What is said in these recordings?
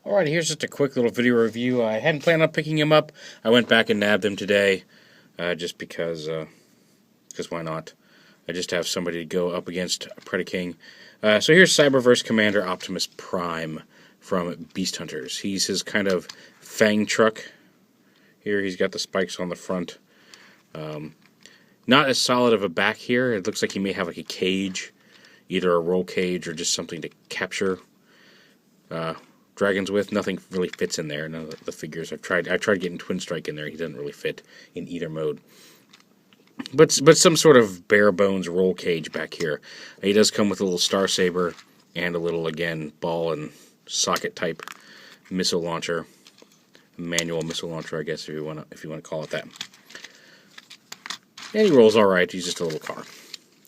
Alright, here's just a quick little video review. I hadn't planned on picking him up. I went back and nabbed him today, just because why not? I just have somebody to go up against Predaking. So here's Cyberverse Commander Optimus Prime from Beast Hunters. He's his kind of fang truck. Here he's got the spikes on the front. Not as solid of a back here. It looks like he may have like a cage, either a roll cage or just something to capture dragons with. Nothing really fits in there. None of the figures I've tried getting Twin Strike in there. He doesn't really fit in either mode. But some sort of bare bones roll cage back here. He does come with a little Star Saber and a little, again, ball and socket type missile launcher, manual missile launcher, I guess, if you want to call it that. And he rolls all right. He's just a little car.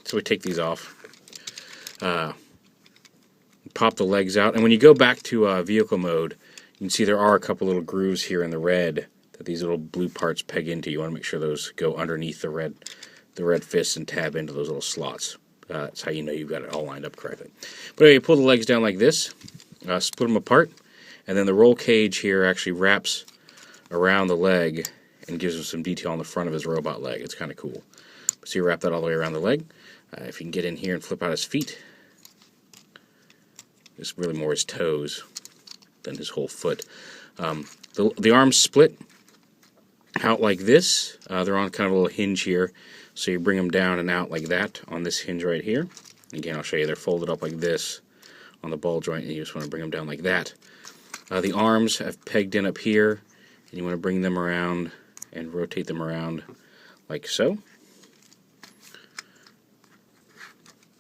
So we take these off. Pop the legs out, and when you go back to vehicle mode, you can see there are a couple little grooves here in the red that these little blue parts peg into. You want to make sure those go underneath the red fists and tab into those little slots. That's how you know you've got it all lined up correctly. But anyway, you pull the legs down like this, split them apart, and then the roll cage here actually wraps around the leg and gives him some detail on the front of his robot leg. It's kind of cool. So you wrap that all the way around the leg. If you can get in here and flip out his feet, it's really more his toes than his whole foot. The arms split out like this. They're on kind of a little hinge here. So you bring them down and out like that on this hinge right here. Again, I'll show you. They're folded up like this on the ball joint, and you just want to bring them down like that. The arms have pegged in up here, and you want to bring them around and rotate them around like so.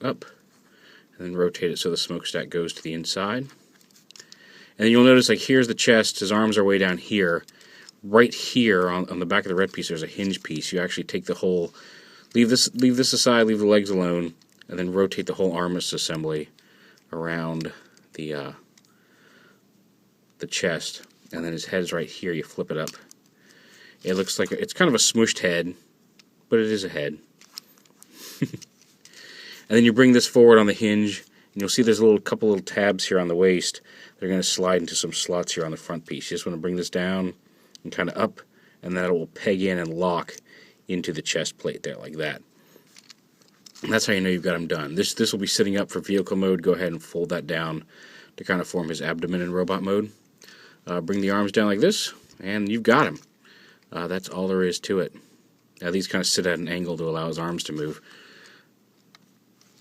Up. And then rotate it so the smokestack goes to the inside. And then you'll notice, like, here's the chest. His arms are way down here. Right here on the back of the red piece, there's a hinge piece. You actually take the whole, leave this aside, leave the legs alone, and then rotate the whole armrest assembly around the chest. And then his head's right here. You flip it up. It looks like it's kind of a smooshed head, but it is a head. And then you bring this forward on the hinge, and you'll see there's a couple little tabs here on the waist. They're going to slide into some slots here on the front piece. You just want to bring this down and kind of up, and that will peg in and lock into the chest plate there, like that. And that's how you know you've got him done. This will be sitting up for vehicle mode. Go ahead and fold that down to kind of form his abdomen in robot mode. Bring the arms down like this, and you've got him. That's all there is to it. Now these kind of sit at an angle to allow his arms to move.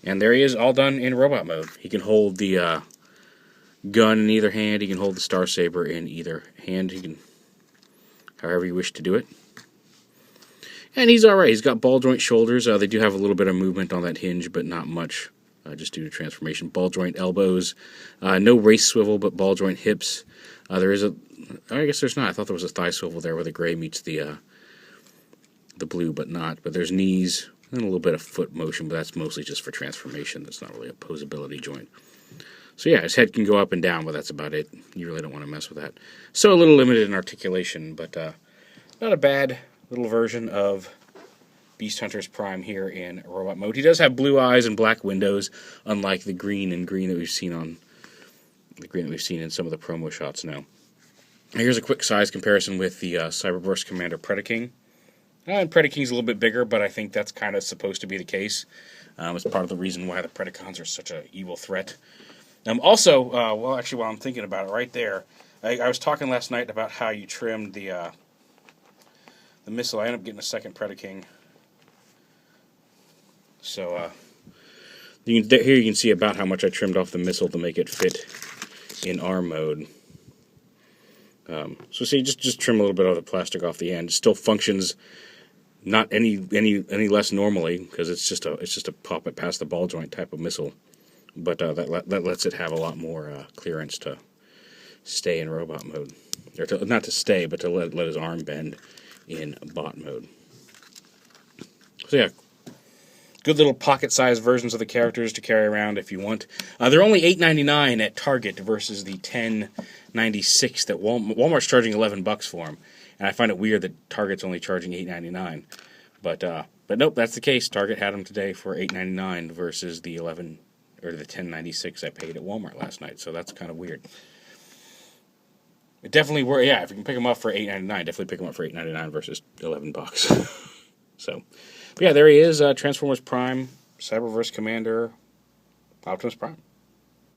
And there he is, all done in robot mode. He can hold the gun in either hand. He can hold the Star Saber in either hand. He can, however you wish to do it. And he's alright. He's got ball joint shoulders. They do have a little bit of movement on that hinge, but not much, just due to transformation. Ball joint elbows. No race swivel, but ball joint hips. There is I guess there's not. I thought there was a thigh swivel there where the gray meets the blue, but not. But there's knees. And a little bit of foot motion, but that's mostly just for transformation. That's not really a posability joint. So yeah, his head can go up and down, but that's about it. You really don't want to mess with that. So a little limited in articulation, but not a bad little version of Beast Hunters Prime here in robot mode. He does have blue eyes and black windows, unlike the green that we've seen in some of the promo shots now. Here's a quick size comparison with the Cyberverse Commander Predaking. And Predaking's a little bit bigger, but I think that's kind of supposed to be the case. It's part of the reason why the Predacons are such an evil threat. Also, well, actually, while I'm thinking about it, right there, I was talking last night about how you trimmed the missile. I ended up getting a second Predaking. So here you can see about how much I trimmed off the missile to make it fit in arm mode. So see, just trim a little bit of the plastic off the end. It still functions not any less normally, because it's just a pop it past the ball joint type of missile, but that lets it have a lot more clearance to stay in robot mode, or not to stay, but to let his arm bend in bot mode. So yeah, good little pocket-sized versions of the characters to carry around if you want. They're only $8.99 at Target versus the $10.96 that Walmart's charging $11 for them. And I find it weird that Target's only charging $8.99. But nope, that's the case. Target had them today for $8.99 versus the the 10.96 I paid at Walmart last night. So that's kind of weird. It definitely works. Yeah, if you can pick them up for $8.99, definitely pick them up for $8.99 versus $11. So, but yeah, there he is, Transformers Prime, Cyberverse Commander Optimus Prime.